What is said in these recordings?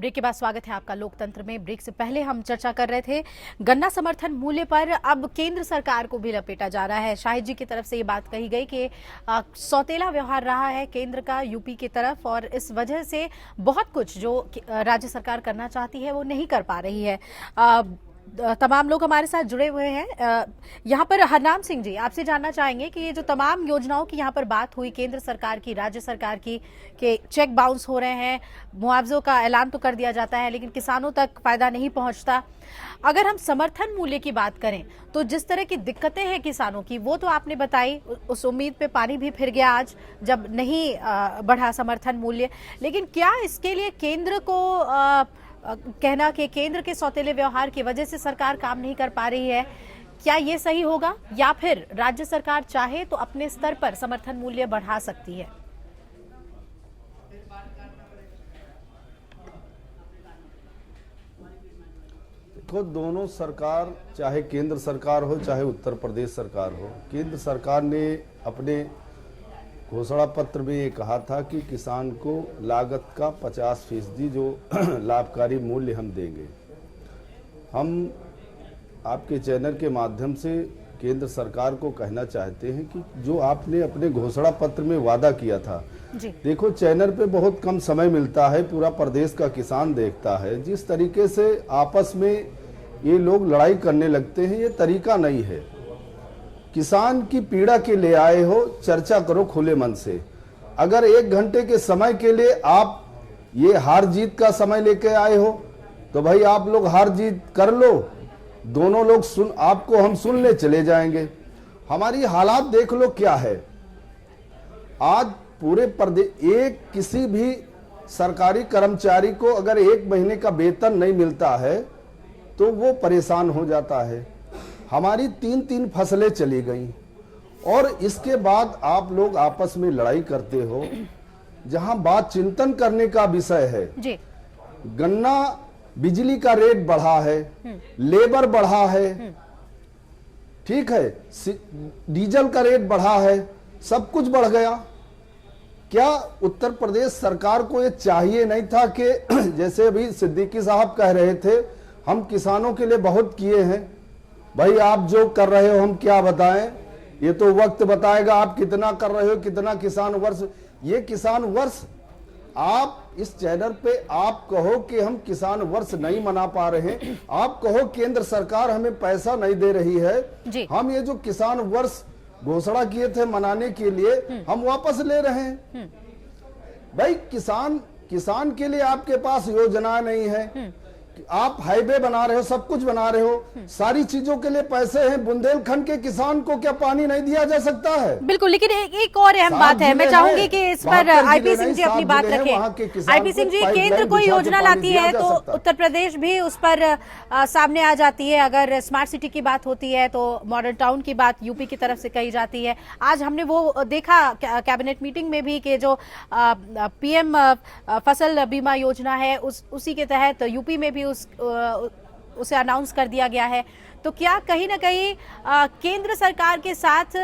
Break के बाद स्वागत है आपका लोकतंत्र में। ब्रेक से पहले हम चर्चा कर रहे थे गन्ना समर्थन मूल्य पर। अब केंद्र सरकार को भी लपेटा जा रहा है। शाहिद जी की तरफ से ये बात कही गई कि सौतेला व्यवहार रहा है केंद्र का यूपी की तरफ, और इस वजह से बहुत कुछ जो राज्य सरकार करना चाहती है वो नहीं कर पा रही है। तमाम लोग हमारे साथ जुड़े हुए हैं। यहाँ पर हरनाम सिंह जी, आपसे जानना चाहेंगे कि ये जो तमाम योजनाओं की यहाँ पर बात हुई, केंद्र सरकार की, राज्य सरकार की, के चेक बाउंस हो रहे हैं, मुआवजों का ऐलान तो कर दिया जाता है लेकिन किसानों तक फायदा नहीं पहुंचता। अगर हम समर्थन मूल्य की बात करें तो जिस तरह की दिक्कतें हैं किसानों की वो तो आपने बताई, उस उम्मीद पे पानी भी फिर गया आज जब नहीं बढ़ा समर्थन मूल्य। लेकिन क्या इसके लिए केंद्र को कहना कि केंद्र के सौतेले व्यवहार की वजह से सरकार काम नहीं कर पा रही है, क्या ये सही होगा? या फिर राज्य सरकार चाहे तो अपने स्तर पर समर्थन मूल्य बढ़ा सकती है? देखो, दोनों सरकार, चाहे केंद्र सरकार हो चाहे उत्तर प्रदेश सरकार हो, केंद्र सरकार ने अपने घोषणा पत्र में ये कहा था कि किसान को लागत का 50% जो लाभकारी मूल्य हम देंगे। हम आपके चैनल के माध्यम से केंद्र सरकार को कहना चाहते हैं कि जो आपने अपने घोषणा पत्र में वादा किया था, देखो चैनल पे बहुत कम समय मिलता है, पूरा प्रदेश का किसान देखता है। जिस तरीके से आपस में ये लोग लड़ाई करने लगते हैं, ये तरीका नहीं है। किसान की पीड़ा के लिए आए हो, चर्चा करो खुले मन से। अगर 1 घंटे के समय के लिए आप ये हार जीत का समय लेके आए हो तो भाई आप लोग हार जीत कर लो, दोनों लोग आपको हम सुनने चले जाएंगे। हमारी हालात देख लो क्या है। आज पूरे प्रदेश एक किसी भी सरकारी कर्मचारी को अगर 1 महीने का वेतन नहीं मिलता है तो वो परेशान हो जाता है। हमारी 3-3 फसलें चली गई और इसके बाद आप लोग आपस में लड़ाई करते हो। जहां बात चिंतन करने का विषय है जी। गन्ना बिजली का रेट बढ़ा है, लेबर बढ़ा है, ठीक है, डीजल का रेट बढ़ा है, सब कुछ बढ़ गया। क्या उत्तर प्रदेश सरकार को ये चाहिए नहीं था कि जैसे अभी सिद्दीकी साहब कह रहे थे, हम किसानों के लिए बहुत किए हैं। भाई आप जो कर रहे हो हम क्या बताएं, ये तो वक्त बताएगा आप कितना कर रहे हो, कितना किसान वर्ष। ये किसान वर्ष आप इस चैनल पे आप कहो कि हम किसान वर्ष नहीं मना पा रहे हैं, आप कहो केंद्र सरकार हमें पैसा नहीं दे रही है, हम ये जो किसान वर्ष घोषणा किए थे मनाने के लिए हम वापस ले रहे हैं। भाई किसान के लिए आपके पास योजना नहीं है। आप हाईवे बना रहे हो, सब कुछ बना रहे हो, सारी चीजों के लिए पैसे हैं। बुंदेलखंड के किसान को क्या पानी नहीं दिया जा सकता है? बिल्कुल, लेकिन एक और अहम बात है, मैं चाहूंगी कि इस पर आईपी सिंह जी अपनी बात रखें। आईपी सिंह जी, केंद्र कोई योजना लाती है तो उत्तर प्रदेश भी उस पर सामने आ जाती है। अगर स्मार्ट सिटी की बात होती है तो मॉडल टाउन की बात यूपी की तरफ से कही जाती है। आज हमने वो देखा कैबिनेट मीटिंग में भी कि जो पीएम फसल बीमा योजना है उसी के तहत यूपी में भी उसे अनाउंस कर दिया गया है। तो क्या कहीं ना कहीं केंद्र सरकार के साथ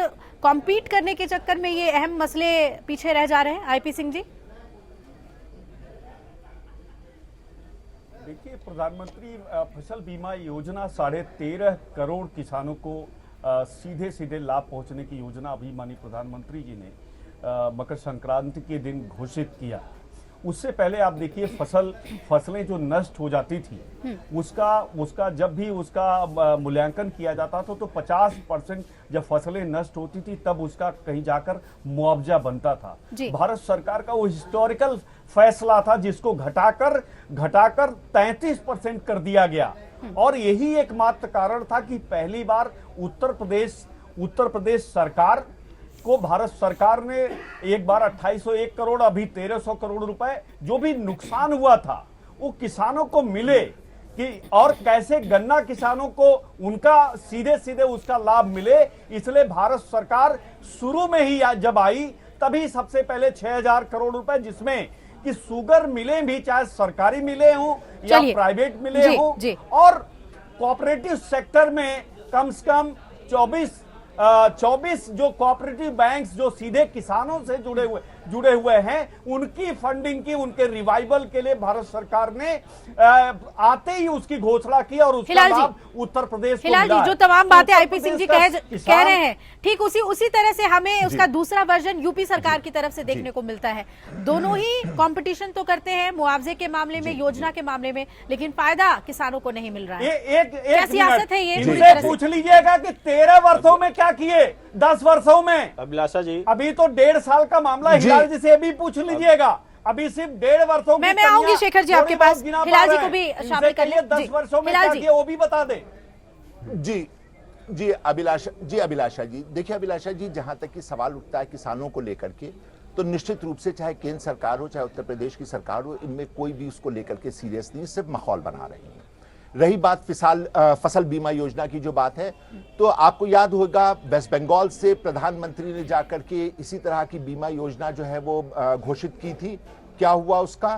कॉम्पीट करने के चक्कर में ये अहम मसले पीछे रह जा रहे हैं? आईपी सिंह जी, देखिए, प्रधानमंत्री फसल बीमा योजना 13.5 करोड़ किसानों को सीधे सीधे लाभ पहुंचने की योजना अभी माननीय प्रधानमंत्री जी ने मकर संक्रांति के दिन घोषित किया। उससे पहले आप देखिए फसलें जो नष्ट हो जाती थी उसका जब भी उसका मूल्यांकन किया जाता था तो 50% जब फसलें नष्ट होती थी तब उसका कहीं जाकर मुआवजा बनता था। भारत सरकार का वो हिस्टोरिकल फैसला था जिसको घटाकर 33% कर दिया गया। और यही एकमात्र कारण था कि पहली बार उत्तर प्रदेश सरकार को भारत सरकार ने एक बार 2801 करोड़, अभी 1300 करोड़ रुपए जो भी नुकसान हुआ था वो किसानों को मिले कि और कैसे गन्ना किसानों को उनका सीधे उसका लाभ मिले। इसलिए भारत सरकार शुरू में ही जब आई तभी सबसे पहले 6000 करोड़ रुपए, जिसमें कि शुगर मिले भी, चाहे सरकारी मिले हों या प्राइवेट मिले हों, और कोऑपरेटिव सेक्टर में कम से कम 24 जो कोऑपरेटिव बैंक्स जो सीधे किसानों से जुड़े हुए, जुड़े हुए हैं, उनकी फंडिंग की, उनके रिवाइवल के लिए भारत सरकार ने आते ही उसकी घोषणा की और उसका लाभ उत्तर प्रदेश को हिलाल मिला जी, है। जो तमाम बातें आईपी सिंह जी कह किसान- रहे हैं, ठीक उसी तरह से हमें उसका दूसरा वर्जन यूपी सरकार की तरफ से देखने को मिलता है। दोनों ही कंपटीशन तो करते हैं मुआवजे के मामले में, योजना के मामले में, लेकिन फायदा किसानों को नहीं मिल रहा है। क्या सियासत है ये? इनसे पूछ लीजिएगा कि 13 वर्षों में क्या किए, 10 वर्षों में। अभिलाषा जी, अभी तो 1.5 साल का मामला, हिलाल जी से भी पूछ लीजिएगा। अभी सिर्फ 1.5 वर्षों की मैं आऊंगी शेखर जी आपके पास, गिना पा हिलाल जी रहे को भी हैं। शामिल इनसे कर कहिए लें। 10 वर्षों में हिलाल क्या जी। किया वो भी बता दे। जी अभिलाषा जी, देखिए अभिलाषा जी, जहां तक कि सवाल उठता है किसानों को लेकर के, तो निश्चित रूप से चाहे केंद्र सरकार हो चाहे उत्तर प्रदेश की सरकार हो, इनमें कोई भी उसको लेकर के सीरियस नहीं, सिर्फ माहौल बना रही है। रही बात फसल बीमा योजना की जो बात है, तो आपको याद होगा वेस्ट बंगाल से प्रधानमंत्री ने जाकर के इसी तरह की बीमा योजना जो है वो घोषित की थी। क्या हुआ उसका?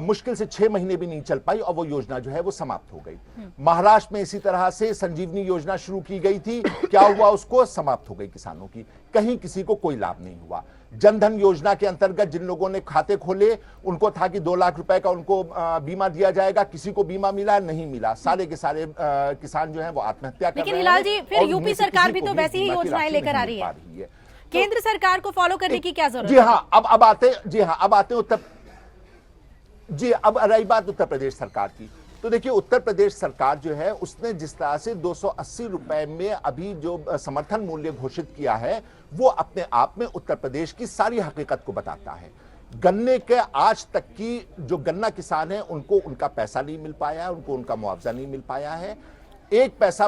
मुश्किल से 6 महीने भी नहीं चल पाई और वो योजना जो है वो समाप्त हो गई। महाराष्ट्र में इसी तरह से संजीवनी योजना शुरू की गई थी, क्या हुआ? उसको समाप्त हो गई किसानों की, कहीं किसी को कोई लाभ नहीं हुआ। जनधन योजना के अंतर्गत जिन लोगों ने खाते खोले, उनको था कि 2 लाख रुपए का उनको बीमा दिया जाएगा, किसी को बीमा मिला नहीं मिला, सारे के सारे किसान जो है वो आत्महत्या कर रहे हैं। लेकिन हिलाल जी, फिर और यूपी उनमें से सरकार किसी भी को तो वैसी ही बीमा की योजनाएं राशि लेकर नहीं आ मिल रही पा है। है। केंद्र सरकार को फॉलो करने की क्या जरूरत जी है? हाँ, अब रही बात उत्तर प्रदेश सरकार की, तो देखिए उत्तर प्रदेश सरकार जो है उसने जिस तरह से 280 रुपए में अभी जो समर्थन मूल्य घोषित किया है, वो अपने आप में उत्तर प्रदेश की सारी हकीकत को बताता है। गन्ने के आज तक की जो गन्ना किसान है उनको उनका पैसा नहीं मिल पाया है, उनको उनका मुआवजा नहीं मिल पाया है, एक पैसा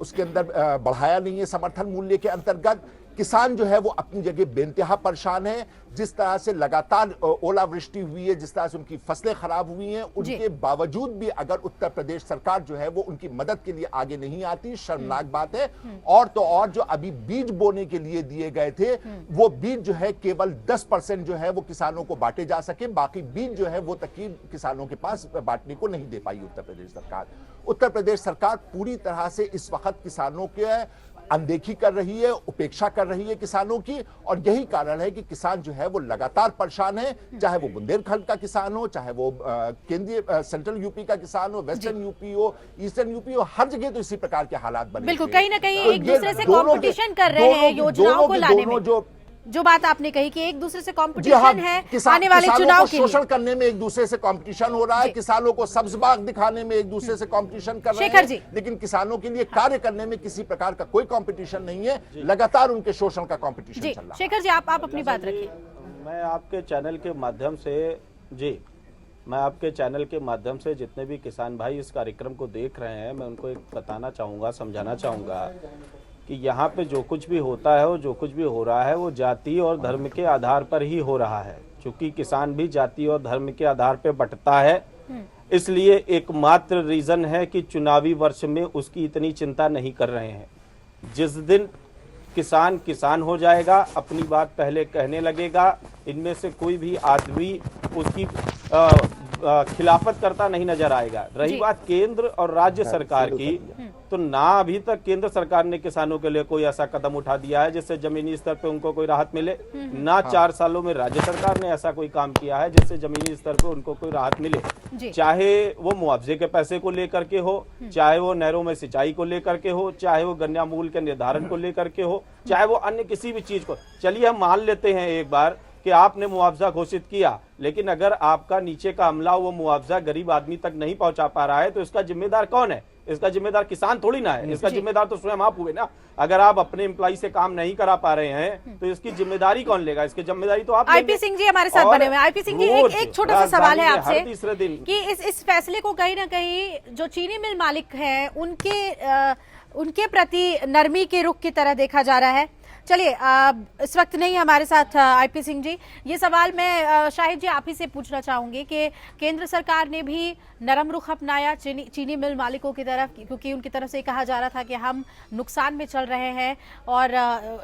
उसके अंदर बढ़ाया नहीं है समर्थन मूल्य के अंतर्गत। किसान जो है वो अपनी जगह बेइंतहा परेशान है। जिस तरह से लगातार ओलावृष्टि हुई है, जिस तरह से उनकी फसलें खराब हुई हैं, उनके बावजूद भी अगर उत्तर प्रदेश सरकार जो है वो उनकी मदद के लिए आगे नहीं आती, शर्मनाक बात है। और तो और जो अभी बीज बोने के लिए दिए गए थे, वो बीज जो है केवल 10% जो है वो किसानों को बांटे जा सके, बाकी बीज जो है वो तक किसानों के पास बांटने को नहीं दे पाई उत्तर प्रदेश सरकार। उत्तर प्रदेश सरकार पूरी तरह से इस वक्त किसानों के अनदेखी कर रही है, उपेक्षा कर रही है किसानों की, और यही कारण है कि किसान जो है वो लगातार परेशान है, चाहे वो बुंदेलखंड का किसान हो, चाहे वो केंद्रीय सेंट्रल यूपी का किसान हो, वेस्टर्न यूपी हो, ईस्टर्न यूपी हो, हर जगह तो इसी प्रकार के हालात बने। बिल्कुल, कहीं ना कहीं एक दूसरे से कंपटीशन कर रहे हैं योजनाओं को लाने में। जो बात आपने कही कि एक दूसरे से कंपटीशन है आने वाले चुनाव के लिए, शोषण करने में एक दूसरे से कंपटीशन हो रहा है, किसानों को सब्ज बाग दिखाने में एक दूसरे से कंपटीशन कर रहे हैं, लेकिन किसानों के लिए कार्य करने में किसी प्रकार का कोई कंपटीशन नहीं है, लगातार उनके शोषण का कंपटीशन चल रहा है। शेखर जी, आप अपनी बात रखिए। मैं आपके चैनल के माध्यम से जितने भी किसान भाई इस कार्यक्रम को देख रहे हैं, मैं उनको एक बताना चाहूँगा, समझाना चाहूँगा कि यहाँ पे जो कुछ भी होता है, वो जो कुछ भी हो रहा है, वो जाति और धर्म के आधार पर ही हो रहा है। क्योंकि किसान भी जाति और धर्म के आधार पर बंटता है, इसलिए एकमात्र रीजन है कि चुनावी वर्ष में उसकी इतनी चिंता नहीं कर रहे हैं। जिस दिन किसान हो जाएगा, अपनी बात पहले कहने लगेगा, इनमें से कोई भी आदमी उसकी खिलाफत करता नहीं नजर आएगा। रही बात केंद्र और राज्य सरकार की, तो ना अभी तक केंद्र सरकार ने किसानों के लिए कोई ऐसा कदम उठा दिया है जिससे जमीनी स्तर पे उनको कोई राहत मिले, ना 4 सालों में राज्य सरकार ने ऐसा कोई काम किया है जिससे जमीनी स्तर पे उनको कोई राहत मिले। चाहे वो मुआवजे के पैसे को लेकर के हो, चाहे वो नहरों में सिंचाई को लेकर के हो, चाहे वो गन्ना मूल्य के निर्धारण को लेकर के हो, चाहे वो अन्य किसी भी चीज को। चलिए हम मान लेते हैं एक बार कि आपने मुआवजा घोषित किया, लेकिन अगर आपका नीचे का अमला वो मुआवजा गरीब आदमी तक नहीं पहुंचा पा रहा है, तो इसका जिम्मेदार कौन है? इसका जिम्मेदार किसान थोड़ी ना है, इसका जिम्मेदार तो स्वयं आप हुए ना। अगर आप अपने एम्प्लॉय से काम नहीं करा पा रहे हैं, तो इसकी जिम्मेदारी कौन लेगा? इसकी जिम्मेदारी तो आप। आईपी सिंह जी हमारे साथ बने हुए। आईपी सिंह जी, एक छोटा सा सवाल है आपसे तीसरे दिन कि इस फैसले को कहीं ना कहीं जो चीनी मिल मालिक हैं उनके प्रति नरमी के रुख की तरह देखा जा रहा है। चलिए, इस वक्त नहीं हमारे साथ आईपी सिंह जी। ये सवाल मैं शाहिद जी आप ही से पूछना चाहूंगी कि केंद्र सरकार ने भी नरम रुख अपनाया चीनी मिल मालिकों की तरफ, क्योंकि उनकी तरफ से कहा जा रहा था कि हम नुकसान में चल रहे हैं और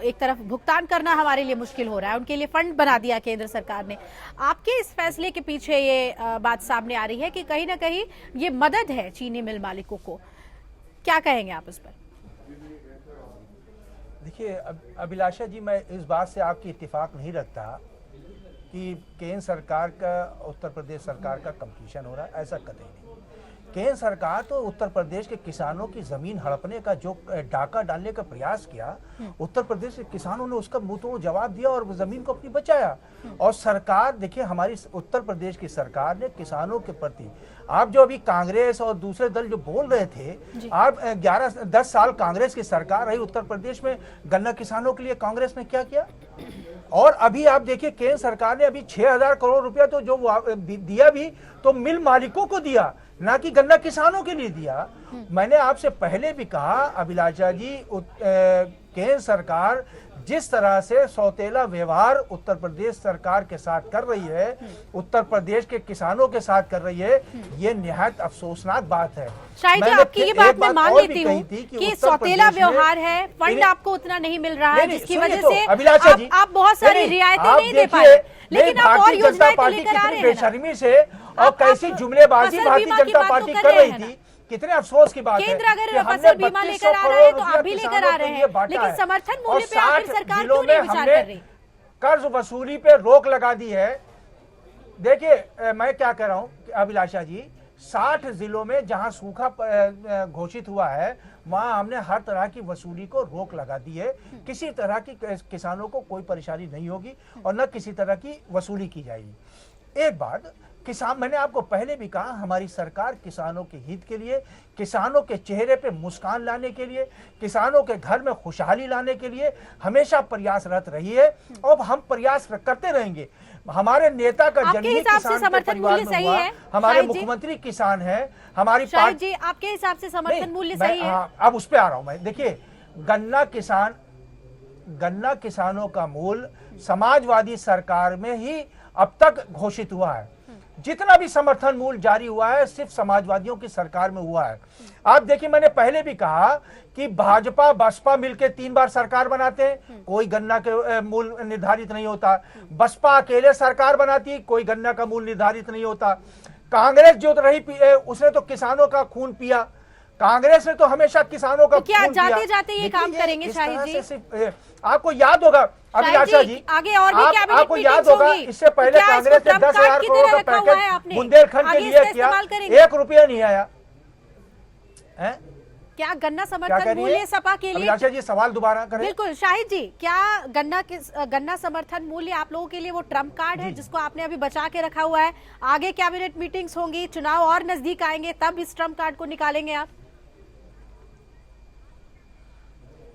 एक तरफ भुगतान करना हमारे लिए मुश्किल हो रहा है, उनके लिए फंड बना दिया केंद्र सरकार ने। आपके इस फैसले के पीछे ये बात सामने आ रही है कि कहीं ना कहीं ये मदद है चीनी मिल मालिकों को, क्या कहेंगे आप इस पर? देखिए अभिलाषा जी, मैं इस बात से आपकी इत्तेफाक नहीं रखता कि केंद्र सरकार का उत्तर प्रदेश सरकार का कंपटीशन हो रहा है, ऐसा कतई नहीं। केंद्र सरकार तो उत्तर प्रदेश के किसानों की जमीन हड़पने का जो डाका डालने का प्रयास किया, उत्तर प्रदेश के किसानों ने उसका मुंह तोड़ जवाब दिया और जमीन को अपनी बचाया। और सरकार देखिए, हमारी उत्तर प्रदेश की सरकार ने किसानों के प्रति, आप जो अभी कांग्रेस और दूसरे दल जो बोल रहे थे, आप 10 साल कांग्रेस की सरकार रही उत्तर प्रदेश में, गन्ना किसानों के लिए कांग्रेस ने क्या किया? और अभी आप देखिए केंद्र सरकार ने अभी 6000 करोड़ रुपया तो जो दिया भी तो मिल मालिकों को दिया, ना कि गन्ना किसानों के लिए दिया। मैंने आपसे पहले भी कहा अभिलाषा जी, केंद्र सरकार जिस तरह से सौतेला व्यवहार उत्तर प्रदेश सरकार के साथ कर रही है, उत्तर प्रदेश के किसानों के साथ कर रही है, ये निहायत अफसोसनाक बात है। शायद जी आपकी ये बात मैं मान लेती हूँ कि सौतेला व्यवहार है, फंड आपको उतना नहीं मिल रहा है, जिसकी वजह से आप बहुत सारी रियायतें नहीं दे पाए, लेकिन आप और योजनाएं तो लेकर आ रहे हैं बेशर्मी से और कैसी जुमलेबाजी भारतीय जनता पार्टी कर रही थी। कितने अफसोस की बात है। केंद्र अगर फसल बीमा लेकर आ रहा है तो आप भी लेकर आ रहे हैं, लेकिन समर्थन मूल्य पे आखिर सरकार क्यों नहीं विचार कर रही? कर्ज वसूली पे रोक लगा दी है। देखिए मैं क्या कह रहा हूं अभिलाषा जी, 60 जिलों में जहां सूखा घोषित हुआ है, वहां हमने हर तरह की वसूली को रोक लगा दी है। किसी तरह की किसानों को कोई परेशानी नहीं होगी और न किसी तरह की वसूली की जाएगी। एक बात, किसान, मैंने आपको पहले भी कहा, हमारी सरकार किसानों के हित के लिए, किसानों के चेहरे पे मुस्कान लाने के लिए, किसानों के घर में खुशहाली लाने के लिए हमेशा प्रयासरत रही है और हम प्रयास करते रहेंगे। हमारे नेता का जन्म किसान समर्थन मूल्य सही है, हमारे मुख्यमंत्री किसान है, हमारी पार्टी। आपके हिसाब से समर्थन मूल्य सही है? अब उस पर आ रहा हूं मैं। देखिए, गन्ना किसानों का मूल्य समाजवादी सरकार में ही अब तक घोषित हुआ है। जितना भी समर्थन मूल्य जारी हुआ है सिर्फ समाजवादियों की सरकार में हुआ है। आप देखिए, मैंने पहले भी कहा कि भाजपा बसपा मिलकर 3 बार सरकार बनाते हैं, कोई गन्ना के मूल्य निर्धारित नहीं होता। बसपा अकेले सरकार बनाती है, कोई गन्ना का मूल्य निर्धारित नहीं होता। कांग्रेस जो रही उसने तो किसानों का खून पिया। कांग्रेस ने तो हमेशा किसानों का तो क्या जाते जाते ये काम करेंगे शाहिद जी? आपको याद होगा अभिलाषा जी, आगे और भी कैबिनेट आपको याद होगा इससे पहले कांग्रेस ने 10,000 करोड़ का पैकेज बुंदेलखंड के लिए किया, 1 रुपया नहीं आया है। क्या गन्ना समर्थन मूल्य सपा के लिए? अभिलाषा जी सवाल दोबारा करें। बिल्कुल शाहिद जी, क्या गन्ना समर्थन मूल्य आप लोगों के लिए वो ट्रम्प कार्ड है जिसको आपने अभी बचा के रखा हुआ है? आगे कैबिनेट मीटिंग्स होंगी, चुनाव और नजदीक आएंगे, तब इस ट्रम्प कार्ड को निकालेंगे आप?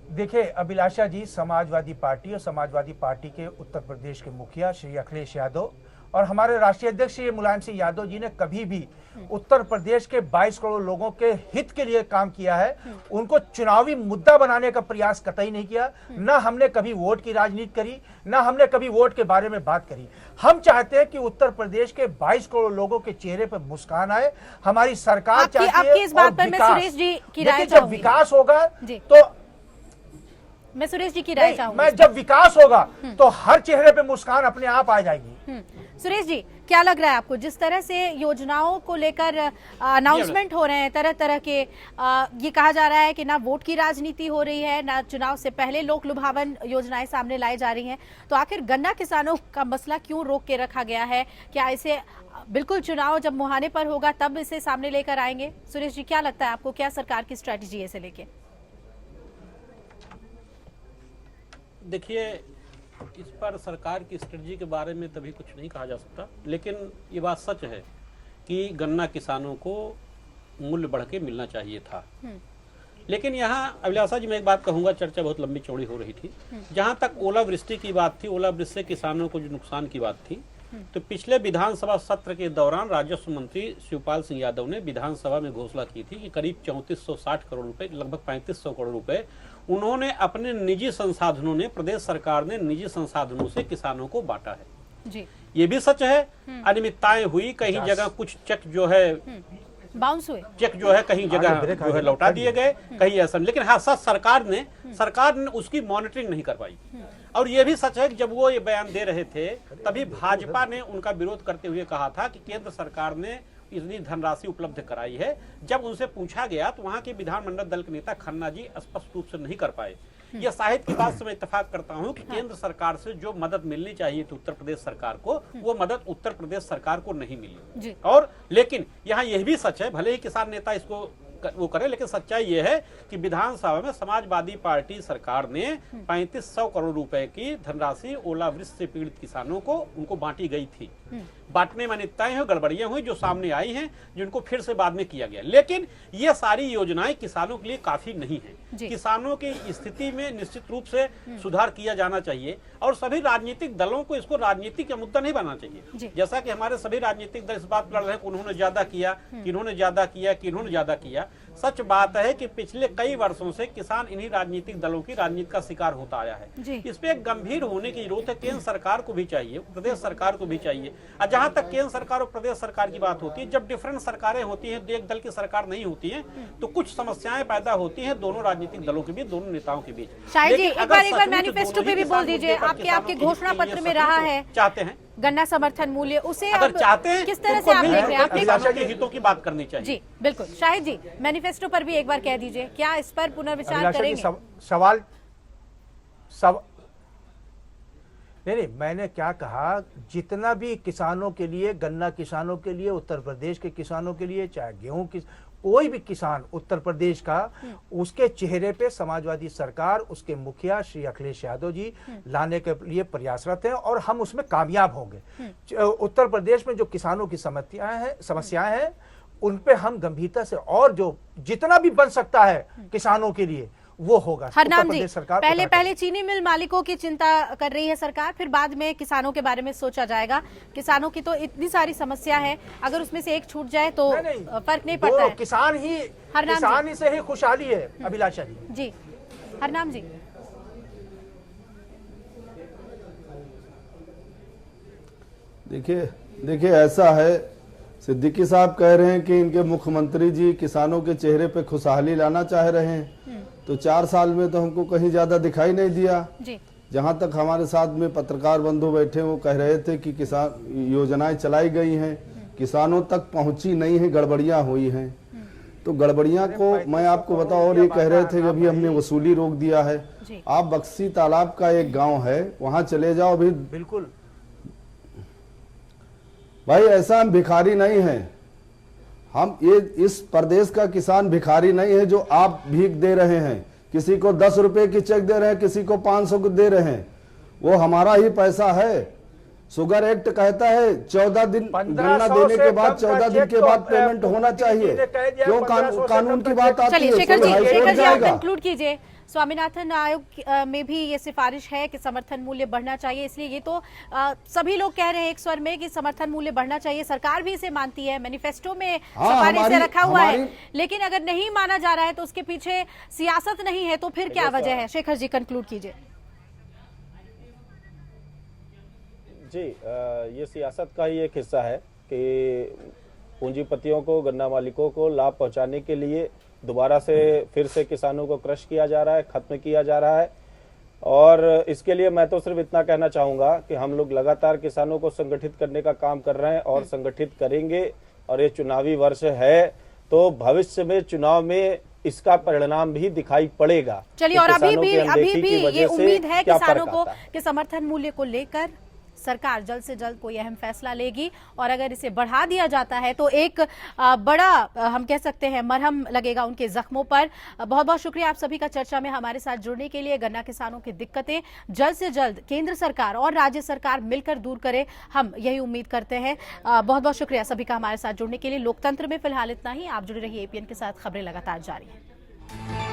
देखिए अभिलाषा जी, समाजवादी पार्टी और समाजवादी पार्टी के उत्तर प्रदेश के मुखिया श्री अखिलेश यादव और हमारे राष्ट्रीय अध्यक्ष श्री मुलायम सिंह यादव जी ने कभी भी उत्तर प्रदेश के 22 करोड़ लोगों के हित के लिए काम किया है। उनको चुनावी मुद्दा बनाने का प्रयास कतई नहीं किया। ना हमने कभी वोट की राजनीति करी, ना हमने कभी वोट के बारे में बात करी। हम चाहते हैं कि उत्तर प्रदेश के 22 करोड़ लोगों के चेहरे पर मुस्कान आए। हमारी सरकार चाहती है। इस बात पर मैं सुरेश जी की राय जब विकास होगा तो मैं सुरेश जी की राय चाहूंगी। मैं जब विकास होगा तो हर चेहरे पे मुस्कान अपने आप आ जाएगी। सुरेश जी, क्या लग रहा है आपको, जिस तरह से योजनाओं को लेकर अनाउंसमेंट हो रहे हैं तरह तरह के, ये कहा जा रहा है कि ना वोट की राजनीति हो रही है, ना चुनाव से पहले लोक लुभावन योजनाएं सामने लाई जा रही हैं, तो आखिर गन्ना किसानों का मसला क्यों रोक के रखा गया है? क्या इसे बिल्कुल चुनाव जब मुहाने पर होगा तब इसे सामने लेकर आएंगे? सुरेश जी, क्या लगता है आपको, क्या सरकार की स्ट्रैटेजी है इसे लेके? देखिए, इस पर सरकार की स्ट्रेटजी के बारे में तभी कुछ नहीं कहा जा सकता, लेकिन ये बात सच है कि गन्ना किसानों को मूल्य बढ़ के मिलना चाहिए था। लेकिन यहाँ अभिलाषा जी मैं एक बात कहूँगा, चर्चा बहुत लंबी चौड़ी हो रही थी। जहाँ तक ओलावृष्टि की बात थी, ओलावृष्टि से किसानों को जो नुकसान की बात थी, तो पिछले विधानसभा सत्र के दौरान राजस्व मंत्री शिवपाल सिंह यादव ने विधानसभा में घोषणा की थी कि करीब 3460 करोड़ रुपए, लगभग 3500 करोड़ रुपए उन्होंने अपने निजी संसाधनों ने, प्रदेश सरकार ने निजी संसाधनों से किसानों को बांटा है जी। ये भी सच है, अनियमितताएं हुई, कहीं जगह कुछ चेक जो है बाउंस हुए, चेक जो है कहीं जगह जो है लौटा दिए गए, कहीं ऐसा। लेकिन हाँ, सच सरकार ने उसकी मॉनिटरिंग नहीं कर पाई। और ये भी सच है कि जब वो ये बयान दे रहे थे तभी भाजपा ने उनका विरोध करते हुए कहा था कि केंद्र सरकार ने इतनी धनराशि उपलब्ध कराई है। जब उनसे पूछा गया तो वहां के विधानमंडल दल के नेता खन्ना जी स्पष्ट रूप से नहीं कर पाए। यह साहित्य की बात से मैं इत्तेफाक करता हूं कि केंद्र सरकार से जो मदद मिलनी चाहिए थी उत्तर प्रदेश सरकार को, वो मदद उत्तर प्रदेश सरकार को नहीं मिली। और लेकिन यहाँ यह भी सच है, भले ही किसान नेता इसको वो करे, लेकिन सच्चाई ये है कि विधानसभा में समाजवादी पार्टी सरकार ने 3500 करोड़ रुपए की धनराशि ओलावृष्टि से पीड़ित किसानों को उनको बांटी गई थी। बांटने में अनियमितताएं हुई, गड़बड़ियां हुई जो सामने आई हैं, जिनको फिर से बाद में किया गया। लेकिन ये सारी योजनाएं किसानों के लिए काफी नहीं है। किसानों की स्थिति में निश्चित रूप से सुधार किया जाना चाहिए और सभी राजनीतिक दलों को इसको राजनीतिक का मुद्दा नहीं बनाना चाहिए। जैसा कि हमारे सभी राजनीतिक दल इस बात पर लड़ रहे हैं कि उन्होंने ज्यादा किया, कि इन्होंने ज्यादा किया, कि इन्होंने ज्यादा किया। सच बात है कि पिछले कई वर्षों से किसान इन्हीं राजनीतिक दलों की राजनीति का शिकार होता आया है। इस पे एक गंभीर होने की जरूरत है। केंद्र सरकार को भी चाहिए, प्रदेश सरकार को भी चाहिए। और जहां तक केंद्र सरकार और प्रदेश सरकार की बात होती है, जब डिफरेंट सरकारें होती हैं, एक दल की सरकार नहीं होती है, तो कुछ समस्याएं पैदा होती हैं दोनों राजनीतिक दलों के बीच, दोनों नेताओं के बीच। शायद जी एक बार मैनिफेस्टो पे भी बोल दीजिए, आपके घोषणा पत्र में रहा है चाहते हैं गन्ना समर्थन मूल्य, उसे अगर चाहते हैं किस तरह से आप देख रहे हैं? किसानों के हितों की बात करनी चाहिए। जी बिल्कुल। शाहिद जी, मैनिफेस्टो पर भी एक बार कह दीजिए, क्या इस पर पुनर्विचार करेंगे? सवाल नहीं, मैंने क्या कहा, जितना भी किसानों के लिए, गन्ना किसानों के लिए, उत्तर प्रदेश के किसानों के लिए, चाहे गेहूं की, कोई भी किसान उत्तर प्रदेश का, उसके चेहरे पे समाजवादी सरकार, उसके मुखिया श्री अखिलेश यादव जी लाने के लिए प्रयासरत हैं और हम उसमें कामयाब होंगे। उत्तर प्रदेश में जो किसानों की समस्याएं हैं उन पे हम गंभीरता से और जो जितना भी बन सकता है किसानों के लिए वो होगा। हरनाम जी, पहले चीनी मिल मालिकों की चिंता कर रही है सरकार, फिर बाद में किसानों के बारे में सोचा जाएगा। किसानों की तो इतनी सारी समस्या है, अगर उसमें से एक छूट जाए तो फर्क नहीं पड़ता है। किसान ही से ही खुशहाली है। अभिलाषा जी। हरनाम जी, देखिए ऐसा है, सिद्दीकी साहब कह रहे हैं कि इनके मुख्यमंत्री जी किसानों के चेहरे पे खुशहाली लाना चाह रहे हैं, तो 4 साल में तो हमको कहीं ज्यादा दिखाई नहीं दिया। जहां तक हमारे साथ में पत्रकार बंधु बैठे वो कह रहे थे कि किसान योजनाएं चलाई गई हैं, किसानों तक पहुंची नहीं है, गड़बड़ियां हुई हैं। तो गड़बड़ियां को मैं आपको बताऊं, और ये कह रहे थे कि अभी हमने वसूली रोक दिया है। आप बक्सी तालाब का एक गाँव है, वहां चले जाओ। अभी बिल्कुल भाई, ऐसा हम भिखारी नहीं है, हम ये इस प्रदेश का किसान भिखारी नहीं है जो आप भीख दे रहे हैं। किसी को 10 रुपए की चेक दे रहे हैं, किसी को 500 को दे रहे हैं, वो हमारा ही पैसा है। शुगर एक्ट कहता है 14 दिन गन्ना देने के बाद 14 दिन के बाद पेमेंट होना चाहिए। क्यों कानून की बात आती है? चलिए शेखर जी आप कंक्लूड कीजिए। स्वामीनाथन आयोग में भी ये सिफारिश है कि समर्थन मूल्य बढ़ना चाहिए, इसलिए ये तो सभी लोग कह रहे हैं एक स्वर में कि समर्थन मूल्य बढ़ना चाहिए। सरकार भी इसे मानती है, मैनिफेस्टो में सिफारिश से रखा हुआ है। लेकिन अगर नहीं माना जा रहा है तो उसके पीछे सियासत नहीं है, तो फिर क्या वजह है? शेखर जी कंक्लूड कीजिए। जी, ये सियासत का ही एक हिस्सा है कि पूंजीपतियों को, गन्ना मालिकों को लाभ पहुंचाने के लिए दोबारा से फिर से किसानों को क्रश किया जा रहा है, खत्म किया जा रहा है। और इसके लिए मैं तो सिर्फ इतना कहना चाहूंगा कि हम लोग लगातार किसानों को संगठित करने का काम कर रहे हैं और संगठित करेंगे। और ये चुनावी वर्ष है, तो भविष्य में चुनाव में इसका परिणाम भी दिखाई पड़ेगा। चलिए, और अभी भी ये उम्मीद है किसानों को कि समर्थन मूल्य को लेकर सरकार जल्द से जल्द कोई अहम फैसला लेगी, और अगर इसे बढ़ा दिया जाता है तो एक बड़ा हम कह सकते हैं मरहम लगेगा उनके जख्मों पर। बहुत बहुत शुक्रिया आप सभी का चर्चा में हमारे साथ जुड़ने के लिए। गन्ना किसानों की दिक्कतें जल्द से जल्द केंद्र सरकार और राज्य सरकार मिलकर दूर करे, हम यही उम्मीद करते हैं। बहुत बहुत शुक्रिया सभी का हमारे साथ जुड़ने के लिए। लोकतंत्र में फिलहाल इतना ही। आप जुड़े रहिए एपीएन के साथ, खबरें लगातार जारी है।